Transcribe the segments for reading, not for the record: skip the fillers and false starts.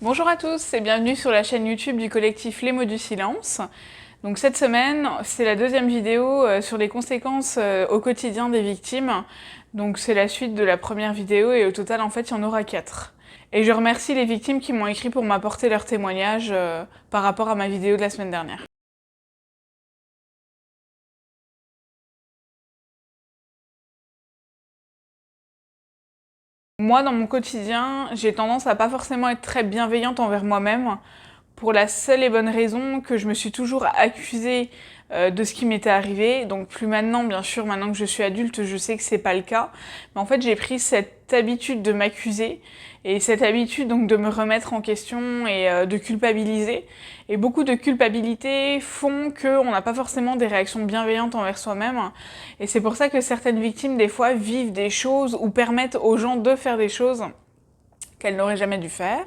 Bonjour à tous et bienvenue sur la chaîne YouTube du collectif Les Mots du Silence. Donc cette semaine, c'est la deuxième vidéo sur les conséquences au quotidien des victimes. Donc c'est la suite de la première vidéo et au total en fait il y en aura 4. Et je remercie les victimes qui m'ont écrit pour m'apporter leur témoignage par rapport à ma vidéo de la semaine dernière. Moi, dans mon quotidien, j'ai tendance à pas forcément être très bienveillante envers moi-même, pour la seule et bonne raison que je me suis toujours accusée de ce qui m'était arrivé. Donc plus maintenant, bien sûr, maintenant que je suis adulte, je sais que c'est pas le cas. Mais en fait, j'ai pris cette habitude de m'accuser et cette habitude donc de me remettre en question et de culpabiliser. Et beaucoup de culpabilité font qu'on n'a pas forcément des réactions bienveillantes envers soi-même. Et c'est pour ça que certaines victimes, des fois, vivent des choses ou permettent aux gens de faire des choses qu'elles n'auraient jamais dû faire.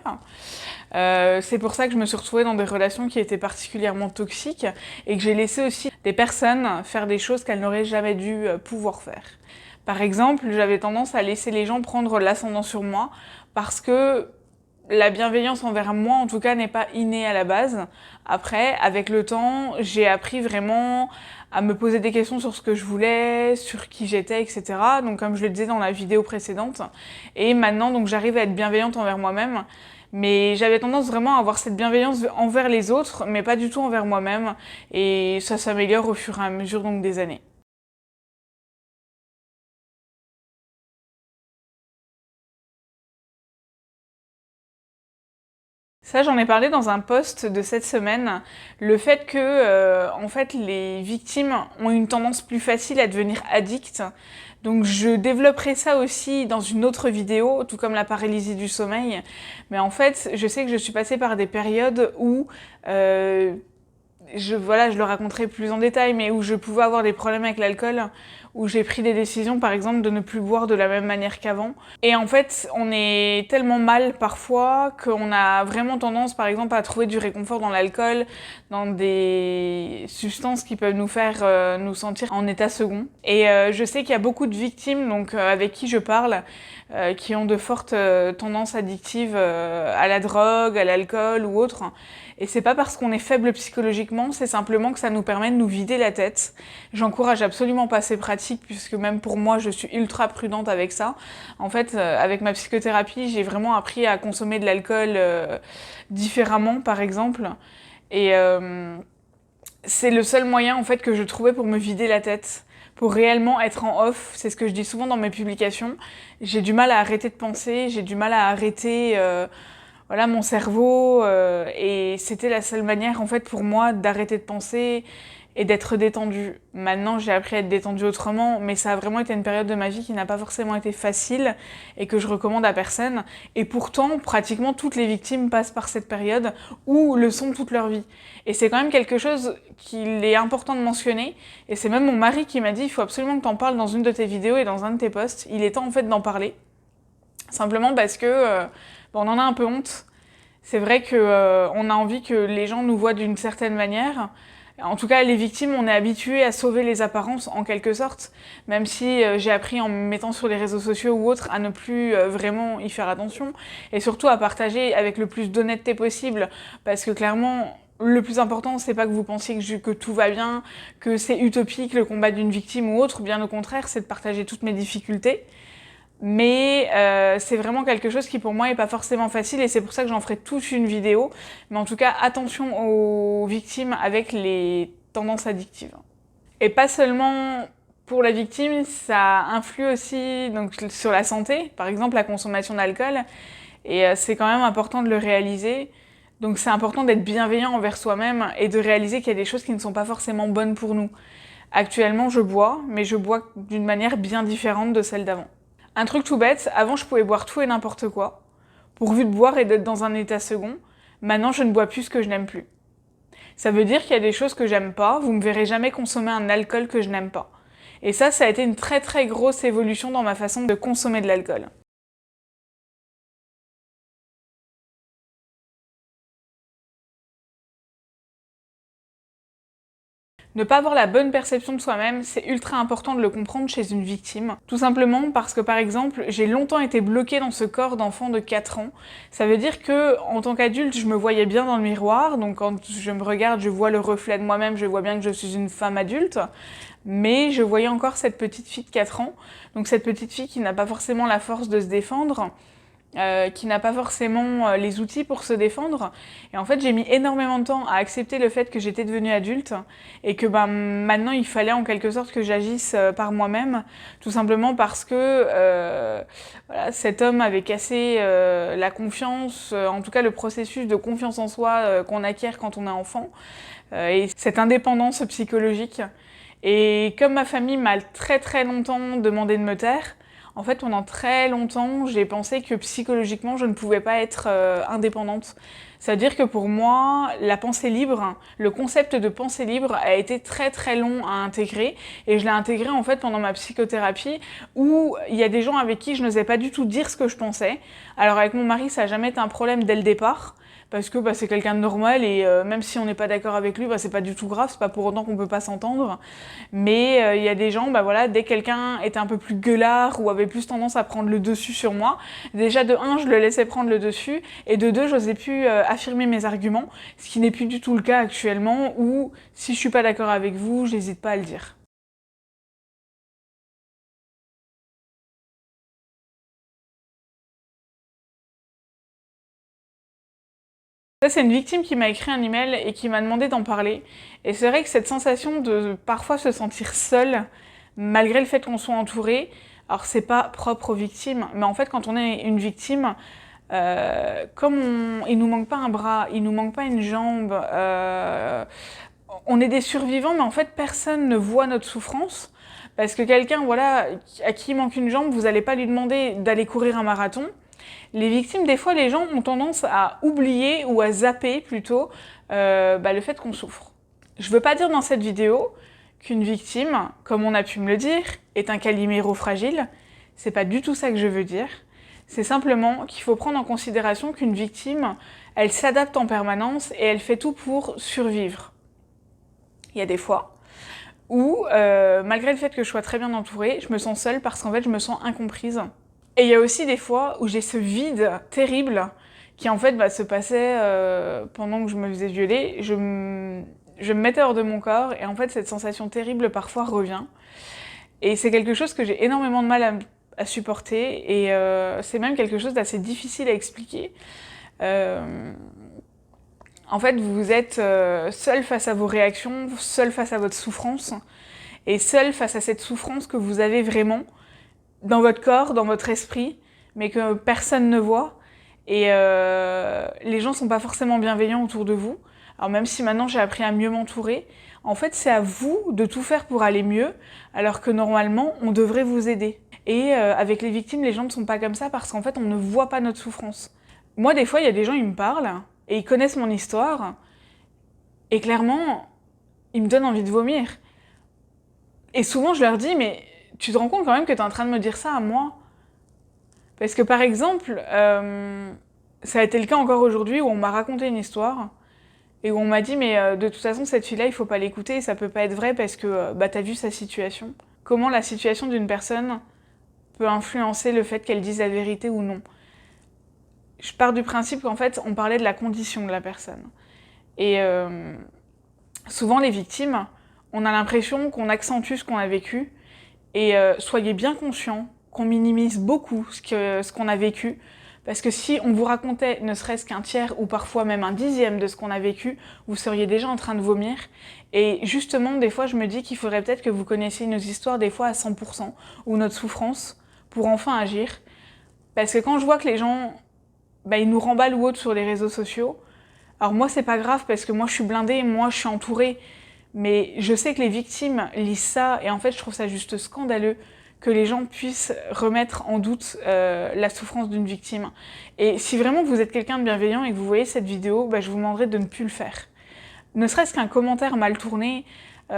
C'est pour ça que je me suis retrouvée dans des relations qui étaient particulièrement toxiques et que j'ai laissé aussi des personnes faire des choses qu'elles n'auraient jamais dû pouvoir faire. Par exemple, j'avais tendance à laisser les gens prendre l'ascendant sur moi parce que la bienveillance envers moi, en tout cas, n'est pas innée à la base. Après, avec le temps, j'ai appris vraiment à me poser des questions sur ce que je voulais, sur qui j'étais, etc. Donc, comme je le disais dans la vidéo précédente. Et maintenant, donc, j'arrive à être bienveillante envers moi-même. Mais j'avais tendance vraiment à avoir cette bienveillance envers les autres, mais pas du tout envers moi-même. Et ça s'améliore au fur et à mesure donc des années. Ça, j'en ai parlé dans un post de cette semaine, le fait que, en fait, les victimes ont une tendance plus facile à devenir addictes. Donc, je développerai ça aussi dans une autre vidéo, tout comme la paralysie du sommeil. Mais en fait, je sais que je suis passée par des périodes où je le raconterai plus en détail, mais où je pouvais avoir des problèmes avec l'alcool, où j'ai pris des décisions, par exemple, de ne plus boire de la même manière qu'avant. Et en fait, on est tellement mal parfois qu'on a vraiment tendance, par exemple, à trouver du réconfort dans l'alcool, dans des substances qui peuvent nous faire nous sentir en état second. Et je sais qu'il y a beaucoup de victimes, donc avec qui je parle, qui ont de fortes tendances addictives à la drogue, à l'alcool ou autre. Et c'est pas parce qu'on est faible psychologiquement, c'est simplement que ça nous permet de nous vider la tête. J'encourage absolument pas ces pratiques, puisque même pour moi, je suis ultra prudente avec ça. En fait, avec ma psychothérapie, j'ai vraiment appris à consommer de l'alcool différemment, par exemple. Et c'est le seul moyen, en fait, que je trouvais pour me vider la tête. Pour réellement être en off, c'est ce que je dis souvent dans mes publications. J'ai du mal à arrêter de penser, j'ai du mal à arrêter voilà mon cerveau et c'était la seule manière en fait pour moi d'arrêter de penser et d'être détendue. Maintenant, j'ai appris à être détendue autrement, mais ça a vraiment été une période de ma vie qui n'a pas forcément été facile et que je recommande à personne. Et pourtant, pratiquement toutes les victimes passent par cette période ou le sont toute leur vie. Et c'est quand même quelque chose qu'il est important de mentionner. Et c'est même mon mari qui m'a dit, il faut absolument que tu en parles dans une de tes vidéos et dans un de tes posts. Il est temps en fait d'en parler. Simplement parce que on en a un peu honte. C'est vrai que on a envie que les gens nous voient d'une certaine manière. En tout cas, les victimes, on est habitué à sauver les apparences en quelque sorte, même si j'ai appris en me mettant sur les réseaux sociaux ou autres à ne plus vraiment y faire attention et surtout à partager avec le plus d'honnêteté possible, parce que clairement, le plus important, c'est pas que vous pensiez que tout va bien, que c'est utopique le combat d'une victime ou autre, bien au contraire, c'est de partager toutes mes difficultés. Mais c'est vraiment quelque chose qui pour moi est pas forcément facile et c'est pour ça que j'en ferai toute une vidéo. Mais en tout cas, attention aux victimes avec les tendances addictives. Et pas seulement pour la victime, ça influe aussi donc, sur la santé, par exemple la consommation d'alcool. Et c'est quand même important de le réaliser. Donc c'est important d'être bienveillant envers soi-même et de réaliser qu'il y a des choses qui ne sont pas forcément bonnes pour nous. Actuellement, je bois, mais je bois d'une manière bien différente de celle d'avant. Un truc tout bête, avant je pouvais boire tout et n'importe quoi, pourvu de boire et d'être dans un état second. Maintenant je ne bois plus ce que je n'aime plus. Ça veut dire qu'il y a des choses que j'aime pas, vous me verrez jamais consommer un alcool que je n'aime pas. Et ça a été une très très grosse évolution dans ma façon de consommer de l'alcool. Ne pas avoir la bonne perception de soi-même, c'est ultra important de le comprendre chez une victime. Tout simplement parce que par exemple, j'ai longtemps été bloquée dans ce corps d'enfant de 4 ans. Ça veut dire que en tant qu'adulte, je me voyais bien dans le miroir, donc quand je me regarde, je vois le reflet de moi-même, je vois bien que je suis une femme adulte. Mais je voyais encore cette petite fille de 4 ans, donc cette petite fille qui n'a pas forcément la force de se défendre, qui n'a pas forcément les outils pour se défendre. Et en fait, j'ai mis énormément de temps à accepter le fait que j'étais devenue adulte et que maintenant, il fallait en quelque sorte que j'agisse par moi-même, tout simplement parce que voilà, cet homme avait cassé la confiance, en tout cas le processus de confiance en soi qu'on acquiert quand on est enfant, et cette indépendance psychologique. Et comme ma famille m'a très longtemps demandé de me taire, en fait, pendant très longtemps, j'ai pensé que psychologiquement, je ne pouvais pas être indépendante. C'est-à-dire que pour moi, la pensée libre, le concept de pensée libre a été très long à intégrer. Et je l'ai intégré en fait pendant ma psychothérapie, où il y a des gens avec qui je n'osais pas du tout dire ce que je pensais. Alors avec mon mari, ça n'a jamais été un problème dès le départ, parce que c'est quelqu'un de normal et même si on n'est pas d'accord avec lui, c'est pas du tout grave, c'est pas pour autant qu'on peut pas s'entendre. Mais il y a des gens, voilà, dès que quelqu'un était un peu plus gueulard ou avait plus tendance à prendre le dessus sur moi, déjà de 1, je le laissais prendre le dessus, et de 2, j'osais plus affirmer mes arguments, ce qui n'est plus du tout le cas actuellement, où si je suis pas d'accord avec vous, j'hésite pas à le dire. Ça, c'est une victime qui m'a écrit un email et qui m'a demandé d'en parler. Et c'est vrai que cette sensation de parfois se sentir seule, malgré le fait qu'on soit entouré, alors c'est pas propre aux victimes, mais en fait quand on est une victime, il nous manque pas un bras, il nous manque pas une jambe, on est des survivants, mais en fait personne ne voit notre souffrance. Parce que quelqu'un, voilà, à qui il manque une jambe, vous allez pas lui demander d'aller courir un marathon. Les victimes, des fois, les gens ont tendance à oublier ou à zapper plutôt le fait qu'on souffre. Je veux pas dire dans cette vidéo qu'une victime, comme on a pu me le dire, est un caliméro fragile. C'est pas du tout ça que je veux dire. C'est simplement qu'il faut prendre en considération qu'une victime, elle s'adapte en permanence et elle fait tout pour survivre. Il y a des fois où, malgré le fait que je sois très bien entourée, je me sens seule parce qu'en fait, je me sens incomprise. Et il y a aussi des fois où j'ai ce vide terrible qui en fait se passait pendant que je me faisais violer. Je me mettais hors de mon corps et en fait cette sensation terrible parfois revient. Et c'est quelque chose que j'ai énormément de mal à supporter et c'est même quelque chose d'assez difficile à expliquer. En fait, vous êtes seul face à vos réactions, seul face à votre souffrance et seul face à cette souffrance que vous avez vraiment dans votre corps, dans votre esprit, mais que personne ne voit. Et les gens sont pas forcément bienveillants autour de vous. Alors même si maintenant j'ai appris à mieux m'entourer, en fait c'est à vous de tout faire pour aller mieux, alors que normalement on devrait vous aider. Et avec les victimes, les gens ne sont pas comme ça parce qu'en fait on ne voit pas notre souffrance. Moi des fois il y a des gens, ils me parlent, et ils connaissent mon histoire, et clairement, ils me donnent envie de vomir. Et souvent je leur dis, mais tu te rends compte quand même que tu es en train de me dire ça à moi? Parce que par exemple, ça a été le cas encore aujourd'hui où on m'a raconté une histoire et où on m'a dit mais de toute façon cette fille-là il faut pas l'écouter, ça peut pas être vrai parce que t'as vu sa situation. Comment la situation d'une personne peut influencer le fait qu'elle dise la vérité ou non? Je pars du principe qu'en fait on parlait de la condition de la personne. Et souvent les victimes, on a l'impression qu'on accentue ce qu'on a vécu. Et soyez bien conscients qu'on minimise beaucoup ce qu'on a vécu, parce que si on vous racontait ne serait-ce qu'un tiers ou parfois même un dixième de ce qu'on a vécu, vous seriez déjà en train de vomir. Et justement, des fois, je me dis qu'il faudrait peut-être que vous connaissiez nos histoires des fois à 100%, ou notre souffrance, pour enfin agir. Parce que quand je vois que les gens, ils nous remballent ou autre sur les réseaux sociaux, alors moi c'est pas grave parce que moi je suis blindée, moi je suis entourée, mais je sais que les victimes lisent ça et en fait je trouve ça juste scandaleux que les gens puissent remettre en doute la souffrance d'une victime. Et si vraiment vous êtes quelqu'un de bienveillant et que vous voyez cette vidéo, je vous demanderai de ne plus le faire. Ne serait-ce qu'un commentaire mal tourné,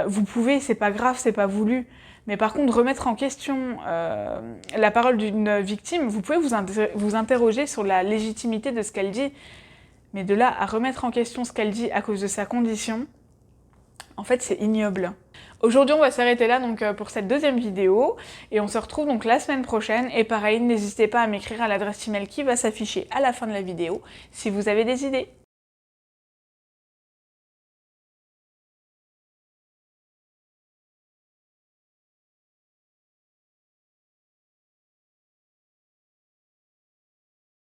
vous pouvez, c'est pas grave, c'est pas voulu. Mais par contre, remettre en question la parole d'une victime, vous pouvez vous interroger sur la légitimité de ce qu'elle dit. Mais de là à remettre en question ce qu'elle dit à cause de sa condition, En fait, c'est ignoble. Aujourd'hui, on va s'arrêter là donc pour cette deuxième vidéo et on se retrouve donc la semaine prochaine. Et pareil, n'hésitez pas à m'écrire à l'adresse email qui va s'afficher à la fin de la vidéo si vous avez des idées.